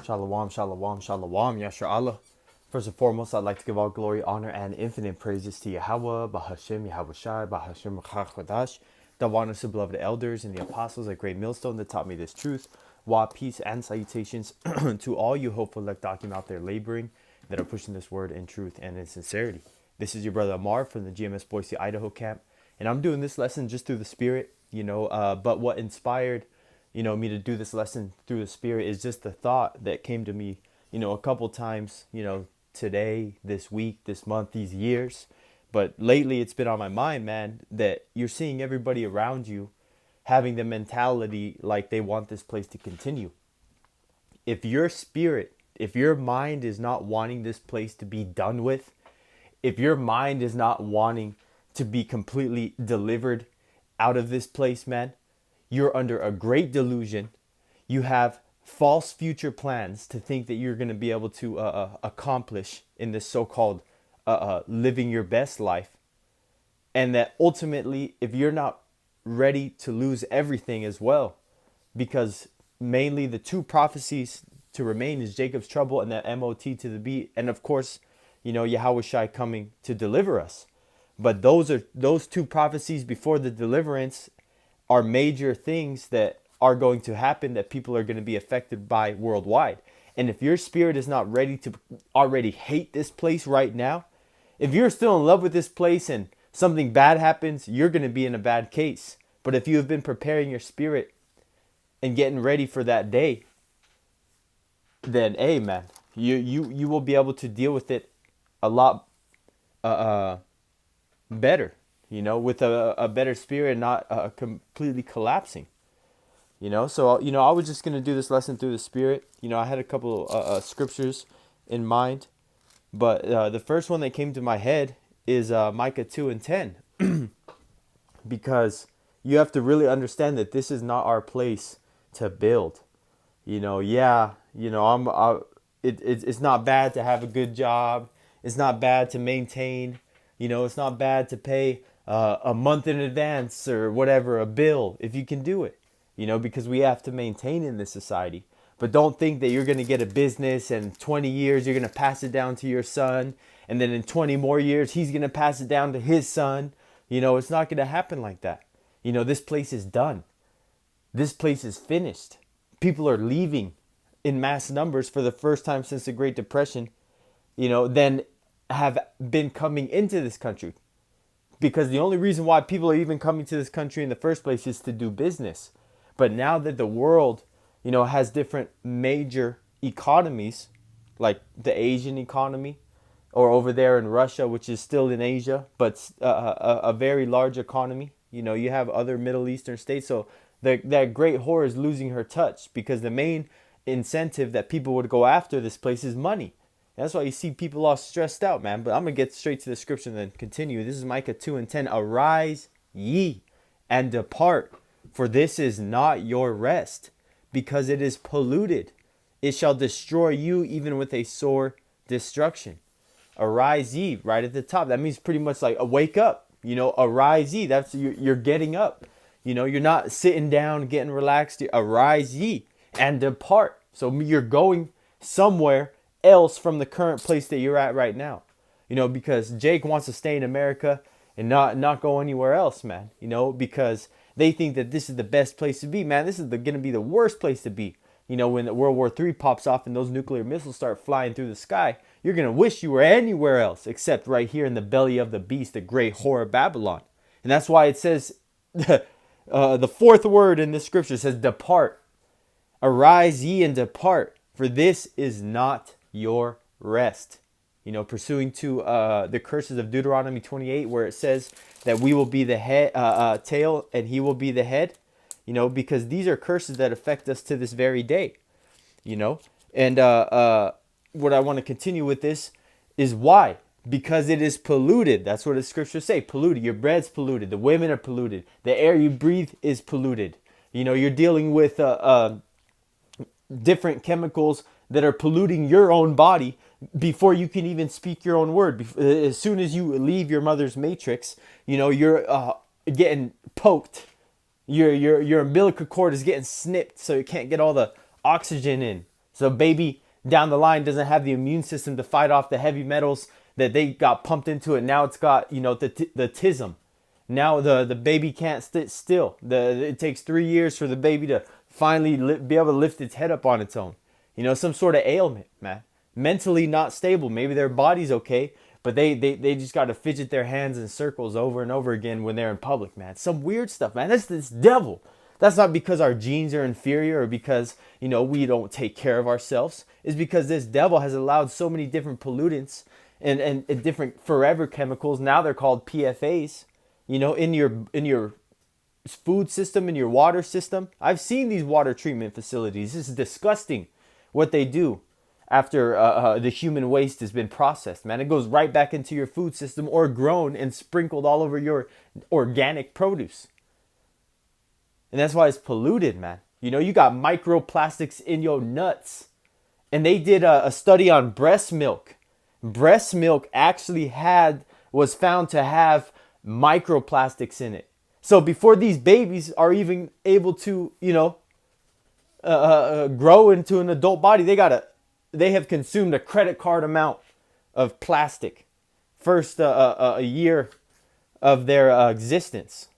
Shalom, shalom, shalom, Yasher Allah. First and foremost, I'd like to give all glory, honor, and infinite praises to Yahweh, Bahashem, Yahweh Shai, Bahashem, Chodash, the wondrous beloved elders and the apostles at Great Millstone that taught me this truth. Wa, peace, and salutations to all you hopeful elect document out there laboring that are pushing this word in truth and in sincerity. This is your brother Amar from the GMS Boise, Idaho camp, and I'm doing this lesson just through the Spirit, but what inspired me to do this lesson through the Spirit is just the thought that came to me, a couple times, today, this week, this month, these years. But lately it's been on my mind, man, that you're seeing everybody around you having the mentality like they want this place to continue. If your spirit, if your mind is not wanting this place to be done with, if your mind is not wanting to be completely delivered out of this place, man, you're under a great delusion. You have false future plans to think that you're going to be able to accomplish in this so-called living your best life. And that ultimately, if you're not ready to lose everything as well, because mainly the two prophecies to remain is Jacob's trouble and that MOT to the beat. And of course, Yahweh Shai coming to deliver us. But those two prophecies before the deliverance are major things that are going to happen that people are going to be affected by worldwide. And if your spirit is not ready to already hate this place right now, if you're still in love with this place and something bad happens, you're going to be in a bad case. But if you have been preparing your spirit and getting ready for that day, then hey man, you will be able to deal with it a lot better, with a better spirit, not completely collapsing. So I was just going to do this lesson through the Spirit. I had a couple scriptures in mind, but the first one that came to my head is Micah 2:10, because you have to really understand that this is not our place to build. It's not bad to have a good job. It's not bad to maintain. It's not bad to pay a month in advance or whatever, a bill, if you can do it, because we have to maintain in this society. But don't think that you're going to get a business and 20 years you're going to pass it down to your son. And then in 20 more years, he's going to pass it down to his son. It's not going to happen like that. This place is done. This place is finished. People are leaving in mass numbers for the first time since the Great Depression, then have been coming into this country. Because the only reason why people are even coming to this country in the first place is to do business. But now that the world, has different major economies, like the Asian economy, or over there in Russia, which is still in Asia, but a very large economy. You have other Middle Eastern states. So that great whore is losing her touch, because the main incentive that people would go after this place is money. That's why you see people all stressed out, man. But I'm going to get straight to the scripture and then continue. This is Micah 2:10. Arise ye and depart, for this is not your rest, because it is polluted. It shall destroy you even with a sore destruction. Arise ye, right at the top. That means pretty much like wake up. Arise ye. That's you're getting up. You're not sitting down, getting relaxed. Arise ye and depart. So you're going somewhere else from the current place that you're at right now, because Jake wants to stay in America and not go anywhere else, man, because they think that this is the best place to be, man. This is going to be the worst place to be. When the World War III pops off and those nuclear missiles start flying through the sky, you're going to wish you were anywhere else except right here in the belly of the beast, the great whore of Babylon. And that's why it says, the fourth word in this scripture says, depart. Arise ye and depart, for this is not your rest. Pursuing to the curses of Deuteronomy 28, where it says that we will be the head, tail, and he will be the head. Because these are curses that affect us to this very day. And what I want to continue with this is why. Because it is polluted. That's what the scriptures say. Polluted. Your bread's polluted. The women are polluted. The air you breathe is polluted. You're dealing with different chemicals that are polluting your own body before you can even speak your own word. As soon as you leave your mother's matrix, you're getting poked. Your umbilical cord is getting snipped so you can't get all the oxygen in. So baby down the line doesn't have the immune system to fight off the heavy metals that they got pumped into it. Now it's got, the tism. Now the baby can't sit still. It takes 3 years for the baby to finally be able to lift its head up on its own. Some sort of ailment, man. Mentally not stable. Maybe their body's okay, but they just got to fidget their hands in circles over and over again when they're in public, man. Some weird stuff, man. That's this devil. That's not because our genes are inferior or because, we don't take care of ourselves. It's because this devil has allowed so many different pollutants and different forever chemicals. Now they're called PFAs, in your food system, in your water system. I've seen these water treatment facilities. This is disgusting what they do after the human waste has been processed, man. It goes right back into your food system or grown and sprinkled all over your organic produce. And that's why it's polluted, man. You got microplastics in your nuts. And they did a study on breast milk. Breast milk actually was found to have microplastics in it. So before these babies are even able to, grow into an adult body, they have consumed a credit card amount of plastic first a year of their existence.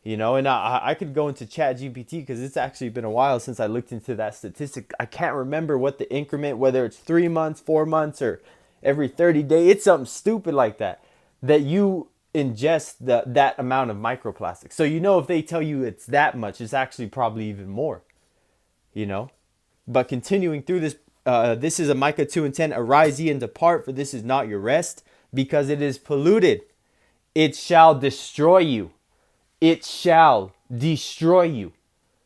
And I could go into Chat GPT because it's actually been a while since I looked into that statistic. I can't remember what the increment, whether it's 3 months, 4 months, or every 30 days. It's something stupid like that you ingest that amount of microplastics. So if they tell you it's that much, it's actually probably even more. But continuing through this, this is a Micah 2:10. Arise ye and depart, for this is not your rest, because it is polluted. It shall destroy you. It shall destroy you.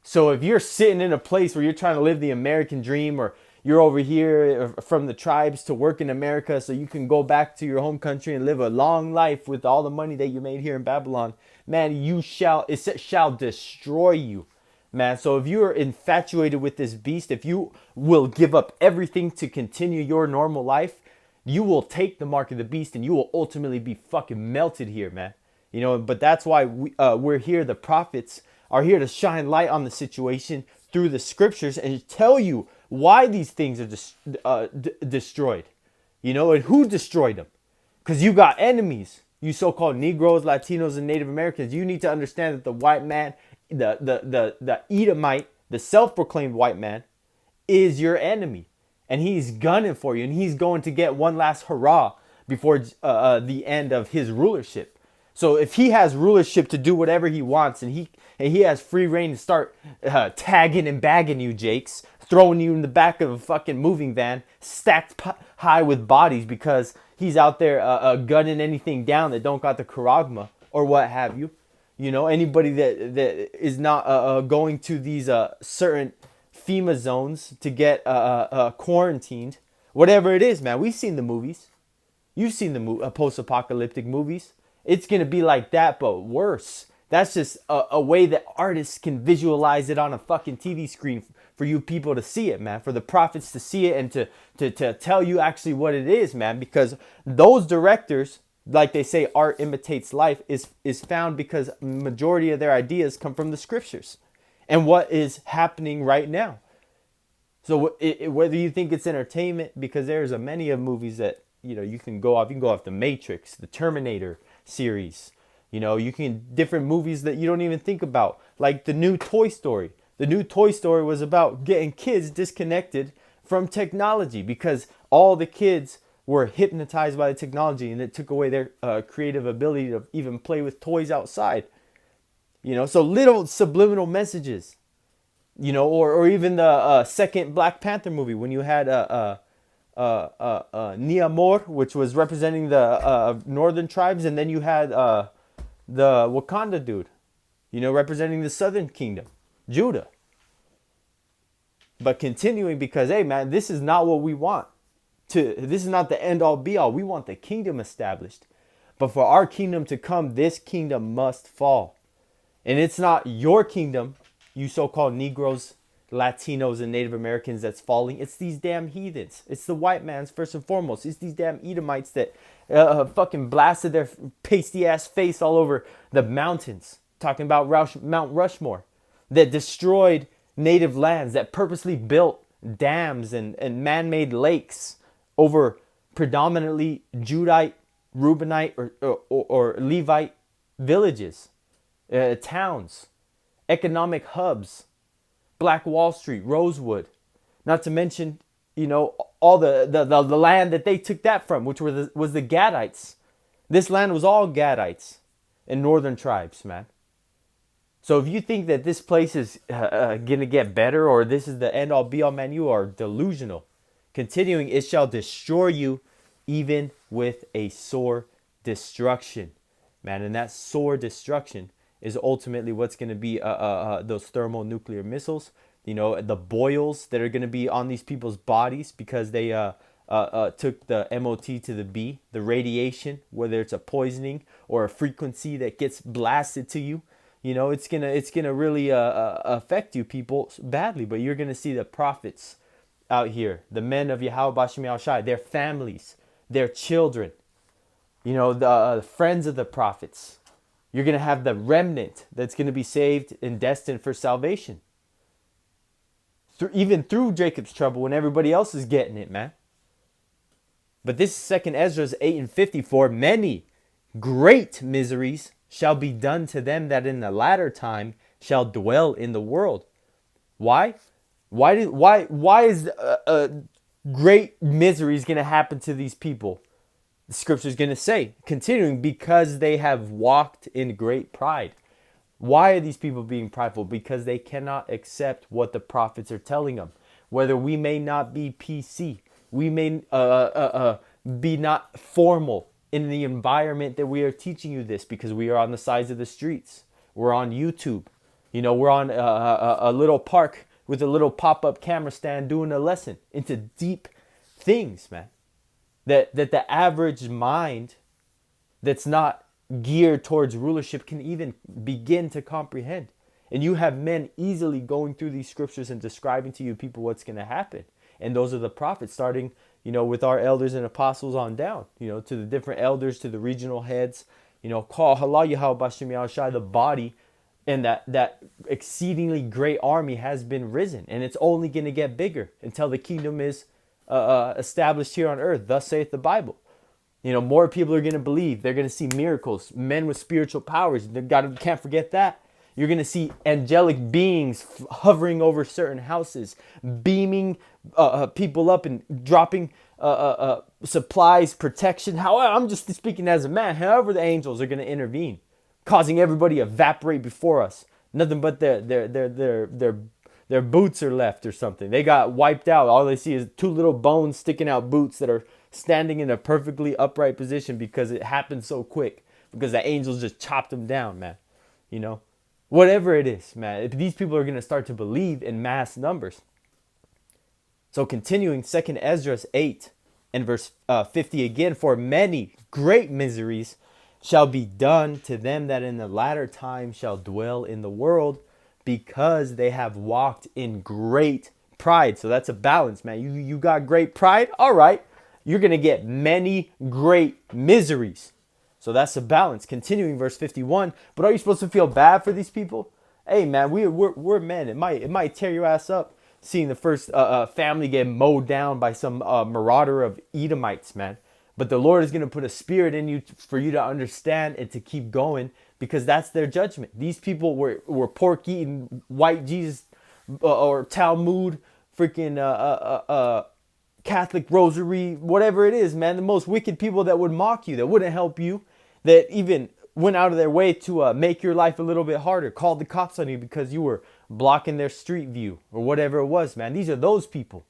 So if you're sitting in a place where you're trying to live the American dream, or you're over here from the tribes to work in America so you can go back to your home country and live a long life with all the money that you made here in Babylon, man, it shall destroy you, man. So if you're infatuated with this beast, if you will give up everything to continue your normal life, you will take the mark of the beast and you will ultimately be fucking melted here, man. But that's why we're here. The prophets are here to shine light on the situation through the scriptures and tell you why these things are destroyed. And who destroyed them? Because you got enemies. You so-called Negroes, Latinos, and Native Americans. You need to understand that the white man, the Edomite, the self-proclaimed white man, is your enemy. And he's gunning for you. And he's going to get one last hurrah before the end of his rulership. So if he has rulership to do whatever he wants, and he has free reign to start tagging and bagging you, Jakes, throwing you in the back of a fucking moving van, stacked high with bodies because he's out there gunning anything down that don't got the charagma or what have you. Anybody that is not going to these certain FEMA zones to get quarantined, whatever it is, man. We've seen the movies. You've seen the post-apocalyptic movies. It's going to be like that, but worse. That's just a way that artists can visualize it on a fucking TV screen for you people to see it, man. For the prophets to see it and to tell you actually what it is, man. Because those directors, like they say, art imitates life, is found because majority of their ideas come from the scriptures and what is happening right now. So whether you think it's entertainment, because there's many of movies that, you can go off. You can go off The Matrix, The Terminator series. You can different movies that you don't even think about, like the new Toy Story. The new Toy Story was about getting kids disconnected from technology because all the kids were hypnotized by the technology and it took away their creative ability to even play with toys outside. So little subliminal messages, or even the second Black Panther movie when you had Niamor, which was representing the northern tribes, and then you had the Wakanda dude, representing the southern kingdom, Judah. But continuing, because hey man, this is not what we want. This is not the end all be all. We want the kingdom established. But for our kingdom to come, this kingdom must fall. And it's not your kingdom, you so-called Negroes, Latinos, and Native Americans, that's falling. It's these damn heathens. It's the white man's first and foremost. It's these damn Edomites that fucking blasted their pasty ass face all over the mountains, talking about Mount Rushmore, that destroyed native lands, that purposely built dams and man-made lakes over predominantly Judite, Reubenite, or Levite villages, towns, economic hubs, Black Wall Street, Rosewood. Not to mention, all the land that they took that from, which was the Gadites. This land was all Gadites and northern tribes, man. So if you think that this place is going to get better or this is the end all be all, man, you are delusional. Continuing, it shall destroy you even with a sore destruction, man. And that sore destruction is ultimately what's going to be those thermonuclear missiles, the boils that are going to be on these people's bodies because they took the MOT to the B, the radiation, whether it's a poisoning or a frequency that gets blasted to you. It's gonna really affect you people badly. But you're gonna see the prophets out here, the men of Yahweh Bashim Yahushai, their families, their children, the friends of the prophets. You're gonna have the remnant that's gonna be saved and destined for salvation. Even through Jacob's trouble when everybody else is getting it, man. But this is 2 Ezra 8:54. Many great miseries shall be done to them that in the latter time shall dwell in the world. Why? Why is great miseries going to happen to these people? The scripture is going to say, continuing, because they have walked in great pride. Why are these people being prideful? Because they cannot accept what the prophets are telling them. Whether we may not be PC, we may be not formal in the environment that we are teaching you this, because we are on the sides of the streets. We're on YouTube. We're on a little park with a little pop-up camera stand doing a lesson into deep things, man. That the average mind that's not geared towards rulership can even begin to comprehend. And you have men easily going through these scriptures and describing to you people what's going to happen. And those are the prophets, starting with our elders and apostles on down, to the different elders, to the regional heads, call halal Yahweh Bashim Yahushai, the body, and that exceedingly great army has been risen. And it's only going to get bigger until the kingdom is established here on earth. Thus saith the Bible. More people are going to believe. They're going to see miracles, men with spiritual powers. Can't forget that. You're going to see angelic beings hovering over certain houses, beaming people up and dropping supplies, protection. However, I'm just speaking as a man. However, the angels are going to intervene, causing everybody to evaporate before us. Nothing but their boots are left or something. They got wiped out. All they see is two little bones sticking out boots that are standing in a perfectly upright position because it happened so quick. Because the angels just chopped them down, man. Whatever it is, man, these people are going to start to believe in mass numbers. So continuing, 2 Ezra 8 and verse 50 again, for many great miseries shall be done to them that in the latter time shall dwell in the world, because they have walked in great pride. So that's a balance, man. You got great pride? All right. You're going to get many great miseries. So that's a balance. Continuing, verse 51. But are you supposed to feel bad for these people? Hey, man, we're men. It might tear your ass up seeing the first family get mowed down by some marauder of Edomites, man. But the Lord is going to put a spirit in you for you to understand and to keep going, because that's their judgment. These people were pork eating, white Jesus or Talmud, freaking Catholic rosary, whatever it is, man. The most wicked people that would mock you, that wouldn't help you, that even went out of their way to make your life a little bit harder, called the cops on you because you were blocking their street view or whatever it was, man. These are those people.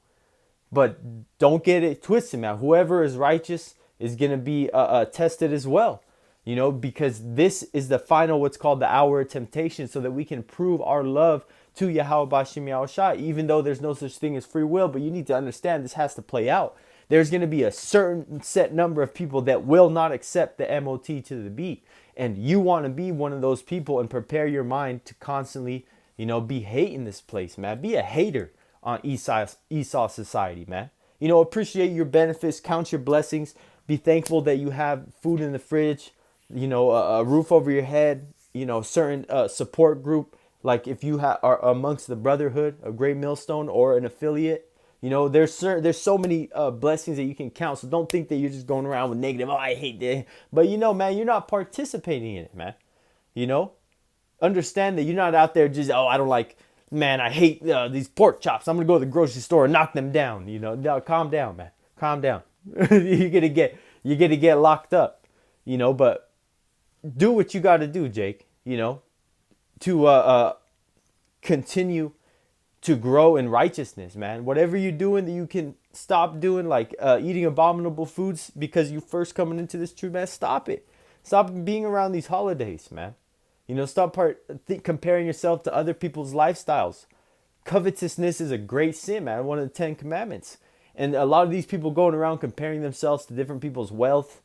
But don't get it twisted, man. Whoever is righteous is going to be tested as well, because this is the final, what's called the hour of temptation, so that we can prove our love to Yahweh Bashim Yahushai, even though there's no such thing as free will. But you need to understand this has to play out. There's going to be a certain set number of people that will not accept the MOT to the beat. And you want to be one of those people and prepare your mind to constantly, be hating this place, man. Be a hater on Esau society, man. Appreciate your benefits, count your blessings, be thankful that you have food in the fridge, a roof over your head, certain support group. Like if you are amongst the brotherhood, a great millstone or an affiliate, There's so many blessings that you can count. So don't think that you're just going around with negative. Oh, I hate that. But man, you're not participating in it, man. You know, understand that you're not out there just, oh, I don't like, man, I hate these pork chops. I'm gonna go to the grocery store and knock them down. No, calm down, man. Calm down. you're gonna get locked up. But do what you got to do, Jake. To continue to grow in righteousness, man. Whatever you're doing that you can stop doing, like eating abominable foods because you first coming into this truth, man, stop it. Stop being around these holidays, man. Stop comparing yourself to other people's lifestyles. Covetousness is a great sin, man. One of the 10 commandments. And a lot of these people going around comparing themselves to different people's wealth,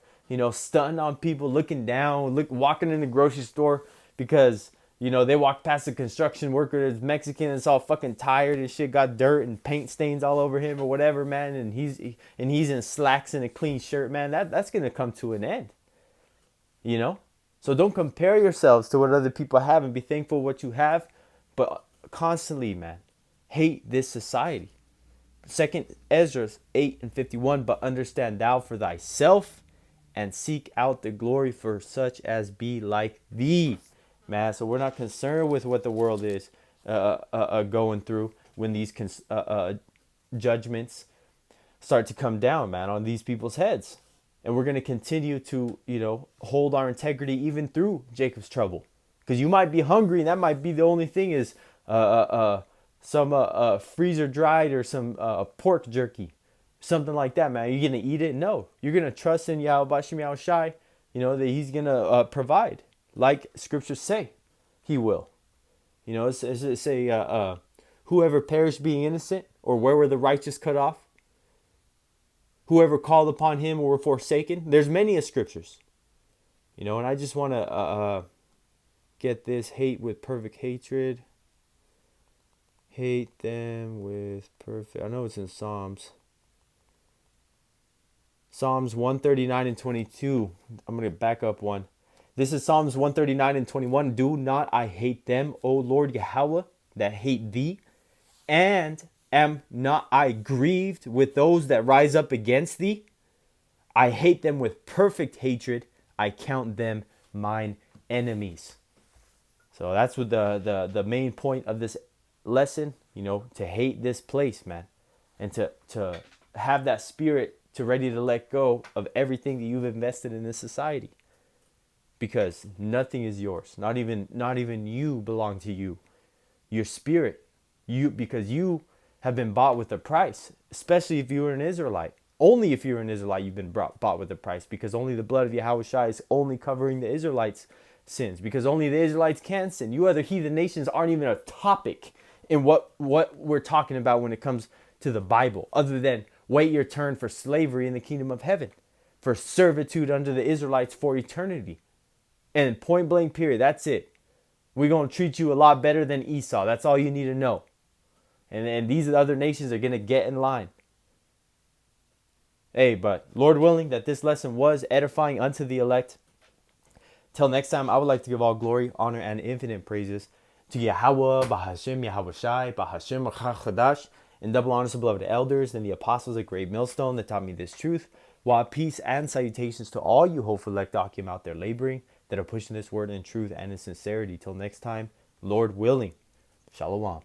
stunting on people, looking down, walking in the grocery store because, they walked past a construction worker that's Mexican and it's all fucking tired and shit, got dirt and paint stains all over him or whatever, man. And he's in slacks and a clean shirt, man. That's going to come to an end, So don't compare yourselves to what other people have and be thankful what you have. But constantly, man, hate this society. 2 Ezra 8:51, but understand thou for thyself and seek out the glory for such as be like thee. Man, so we're not concerned with what the world is going through when these judgments start to come down, man, on these people's heads. And we're going to continue to, hold our integrity even through Jacob's trouble. Because you might be hungry and that might be the only thing is some freezer dried or some pork jerky. Something like that, man. Are you going to eat it? No. You're going to trust in Yahweh Bashim Yahushai, that he's going to provide. Like scriptures say, he will. It say, whoever perished being innocent, or where were the righteous cut off? Whoever called upon him were forsaken. There's many scriptures. And I just want to get this: hate with perfect hatred. Hate them with perfect. I know it's in Psalms. Psalms 139 and 22. I'm going to back up one. This is Psalms 139 and 21. Do not I hate them, O Lord Yahweh, that hate thee? And am not I grieved with those that rise up against thee? I hate them with perfect hatred. I count them mine enemies. So that's what the main point of this lesson, to hate this place, man. And to have that spirit to ready to let go of everything that you've invested in this society. Because nothing is yours. Not even you belong to you. Your spirit. Because you have been bought with a price. Especially if you were an Israelite. Only if you're an Israelite you've been bought with a price. Because only the blood of Yahushua is only covering the Israelites' sins. Because only the Israelites can sin. You other heathen nations aren't even a topic in what we're talking about when it comes to the Bible. Other than wait your turn for slavery in the kingdom of heaven. For servitude under the Israelites for eternity. And point blank period. That's it. We're going to treat you a lot better than Esau. That's all you need to know. And these other nations are going to get in line. Hey, but Lord willing that this lesson was edifying unto the elect. Till next time, I would like to give all glory, honor, and infinite praises to Yahweh, Bahashim, Yahushai, Bahashim, Chadash, and double honors to beloved elders and the apostles at Great Millstone that taught me this truth. While peace and salutations to all you hopeful elect Akim out there laboring, that are pushing this word in truth and in sincerity. Till next time, Lord willing. Shalom.